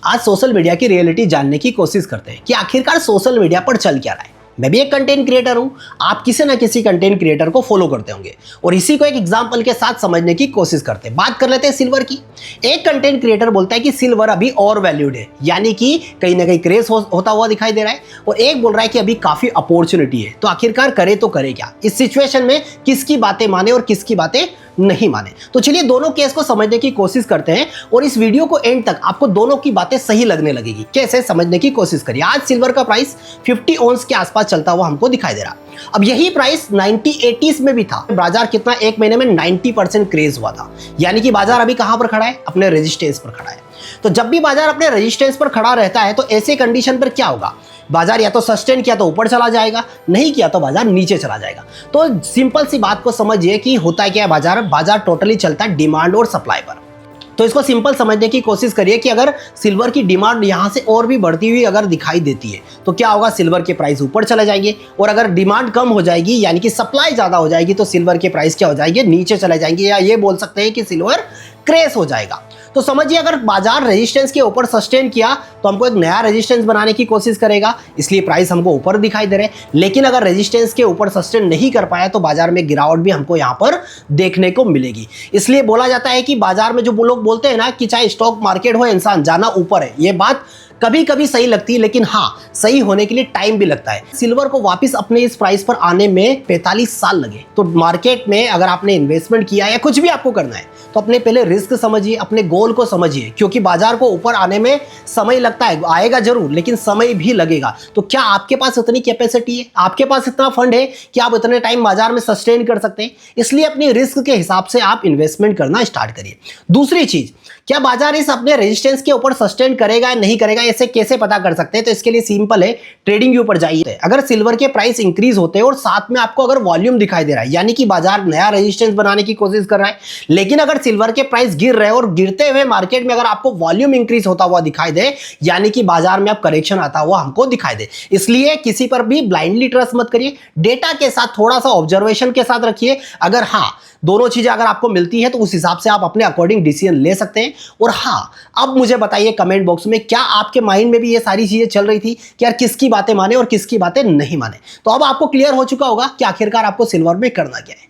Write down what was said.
आज social media की reality जानने की कोशिश करते हैं कि आखिरकार सोशल मीडिया पर चल क्या रहा है। मैं भी एक कंटेंट क्रिएटर हूं, आप किसी ना किसी कंटेंट क्रिएटर को फॉलो करते होंगे और इसी को एक एग्जांपल के साथ समझने की कोशिश करते हैं। बात कर लेते हैं सिल्वर की। एक कंटेंट क्रिएटर बोलता है कि सिल्वर अभी और वैल्यूड है, यानी कि कहीं ना कहीं क्रेज होता हुआ दिखाई दे रहा है, और एक बोल रहा है कि अभी काफी अपॉर्चुनिटी है। तो आखिरकार करे तो करे क्या? इस सिचुएशन में किसकी बातें माने और किसकी बातें नहीं माने? तो चलिए दोनों केस को समझने की कोशिश करते हैं और इस वीडियो को एंड तक आपको दोनों की बातें सही लगने लगेगी। कैसे समझने की कोशिश करिए। आज सिल्वर का प्राइस 50 ऑन्स के आसपास चलता हुआ हमको दिखाई दे रहा। अब यही प्राइस 1980s में भी था। बाजार कितना एक महीने में 90% क्रेज हुआ था, यानी कि बाजार अभी कहां पर खड़ा है? अपने रेजिस्टेंस पर खड़ा है। तो जब भी बाजार अपने रेजिस्टेंस पर खड़ा रहता है तो ऐसे कंडीशन पर क्या होगा? बाजार या तो सस्टेन किया तो ऊपर चला जाएगा, नहीं किया तो बाजार नीचे चला जाएगा। तो सिंपल सी बात को समझिए कि होता है क्या है, बाजार टोटली चलता है डिमांड और सप्लाई पर। तो इसको सिंपल समझने की कोशिश करिए कि अगर सिल्वर की डिमांड यहां से और भी बढ़ती हुई अगर दिखाई देती है तो क्या होगा? सिल्वर के प्राइस ऊपर चले जाएंगे, और अगर डिमांड कम हो जाएगी यानी कि सप्लाई ज्यादा हो जाएगी तो सिल्वर के प्राइस क्या हो जाएंगे? नीचे चले जाएंगे, या ये बोल सकते हैं कि सिल्वर क्रैश हो जाएगा। तो समझिए अगर बाजार रेजिस्टेंस के ऊपर सस्टेन किया तो हमको एक नया रेजिस्टेंस बनाने की कोशिश करेगा, इसलिए प्राइस हमको ऊपर दिखाई दे रहे हैं। लेकिन अगर रेजिस्टेंस के ऊपर सस्टेन नहीं कर पाया तो बाजार में गिरावट भी हमको यहाँ पर देखने को मिलेगी। इसलिए बोला जाता है कि बाजार में जो लोग बोलते हैं ना कि चाहे स्टॉक मार्केट हो, इंसान जाना ऊपर है, ये बात कभी कभी सही लगती है, लेकिन हाँ, सही होने के लिए टाइम भी लगता है। सिल्वर को वापस अपने इस प्राइस पर आने में 45 साल लगे। तो मार्केट में अगर आपने इन्वेस्टमेंट किया या कुछ भी आपको करना है तो अपने पहले रिस्क समझिए, अपने गोल को समझिए, क्योंकि बाजार को ऊपर आने में समय लगता है, आएगा जरूर लेकिन समय भी लगेगा। तो क्या आपके पास इतनी कैपेसिटी है, आपके पास इतना फंड है कि आप इतने टाइम बाजार में सस्टेन कर सकते हैं? इसलिए अपनी रिस्क के हिसाब से आप इन्वेस्टमेंट करना स्टार्ट करिए। दूसरी चीज, क्या बाजार इस अपने रेजिस्टेंस के ऊपर सस्टेन करेगा या नहीं करेगा, इसे कैसे पता कर सकते हैं? तो इसके लिए सिंपल है, ट्रेडिंग व्यू पर जाइए। अगर सिल्वर के प्राइस इंक्रीज होते हैं और साथ में आपको अगर वॉल्यूम दिखाई दे रहा है, यानी कि बाजार नया रेजिस्टेंस बनाने की कोशिश कर रहा है, लेकिन अगर सिल्वर के प्राइस गिर रहे हैं और गिरते हुए मार्केट में अगर आपको वॉल्यूम इंक्रीज होता हुआ दिखाई दे, यानी कि बाजार में अब करेक्शन आता हुआ हमको दिखाई दे, इसलिए किसी पर भी ब्लाइंडली ट्रस्ट मत करिए। डेटा के साथ थोड़ा सा ऑब्जर्वेशन के साथ रखिए। अगर हाँ, दोनों चीजें अगर आपको मिलती है तो उस हिसाब से आप अपने अकॉर्डिंग डिसीजन ले सकते हैं। और हाँ, अब मुझे बताइए कमेंट बॉक्स में, क्या आपके माइंड में भी ये सारी चीजें चल रही थी कि यार किसकी बातें माने और किसकी बातें नहीं माने? तो अब आपको क्लियर हो चुका होगा कि आखिरकार आपको सिल्वर में करना क्या है।